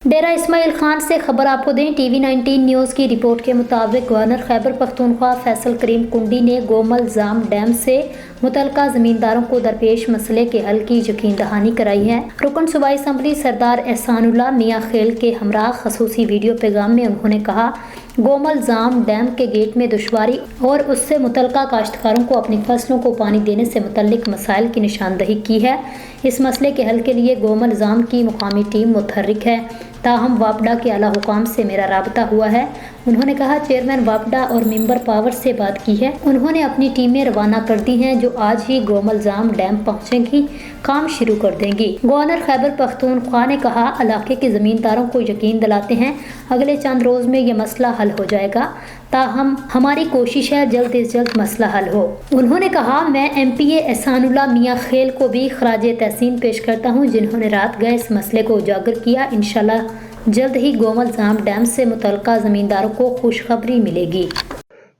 डेरा इस्माइल खान से खबर आपको दें। टीवी 19 न्यूज़ की रिपोर्ट के मुताबिक गवर्नर खैबर पख्तूनख्वा फैसल करीम कुंडी ने गोमल जाम डैम से मुतलका ज़मींदारों को दरपेश मसले के हल की यकीन दहानी कराई है। रुकन सूबाई असम्बली सरदार एहसानुल्लाह मियाँ खेल के हमरा खसूसी वीडियो पैगाम में उन्होंने कहा, गोमल जाम डैम के गेट में दुश्वारी और उससे मुतलका काश्तकारों को अपनी फसलों को पानी देने से मुतल्लिक मसाइल की निशानदही की है। इस मसले के हल के लिए गोमल जाम की मुकामी टीम मुतहर्रिक है। ताहम वापडा के आला हुकाम से मेरा राबता हुआ है। उन्होंने कहा, चेयरमैन वापडा और मेंबर पावर से बात की है। उन्होंने अपनी टीमें रवाना कर दी हैं जो आज ही गोमल जाम डैम पहुंचेंगी, काम शुरू कर देंगी। गवर्नर खैबर पख्तूनख्वा ने कहा, इलाके के ज़मींदारों को यकीन दिलाते हैं अगले चंद रोज़ में ये मसला हल हो जाएगा। ताहम हमारी कोशिश है जल्द से जल्द मसला हल हो। उन्होंने कहा, मैं MPA एहसानुल्लाह मियाँ खेल को भी खराजे तहसीन पेश करता हूँ जिन्होंने रात गए इस मसले को उजागर किया। इंशाल्लाह जल्द ही गोमल जाम डैम से मुतलका ज़मींदारों को खुशखबरी मिलेगी।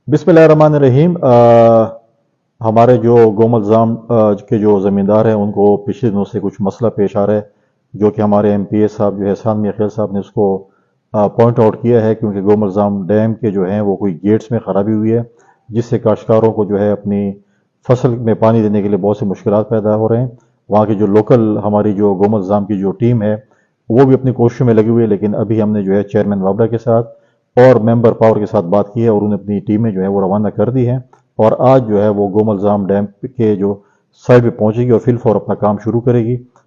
बिस्मिल्लाहिर्रहमानिर्रहीम। हमारे जो गोमल जाम के जो ज़मींदार हैं उनको पिछले दिनों से कुछ मसला पेश आ रहा है, जो कि हमारे MPA साहब जो एहसान मियाँ खेल साहब ने उसको पॉइंट आउट किया है, क्योंकि गोमल जाम डैम के जो हैं वो कोई गेट्स में ख़राबी हुई है, जिससे काश्तकारों को जो है अपनी फसल में पानी देने के लिए बहुत से मुश्किलात पैदा हो रहे हैं। वहाँ की जो लोकल हमारी जो गोमल जाम की जो टीम है वो भी अपनी कोशिशों में लगी हुई है, लेकिन अभी हमने जो है चेयरमैन वापडा के साथ और मेंबर पावर के साथ बात की है और उन्हें अपनी टीमें जो है वो रवाना कर दी हैं और आज जो है वो गोमल जाम डैम के जो साइड पे पहुंचेगी और फिल फॉर अपना काम शुरू करेगी।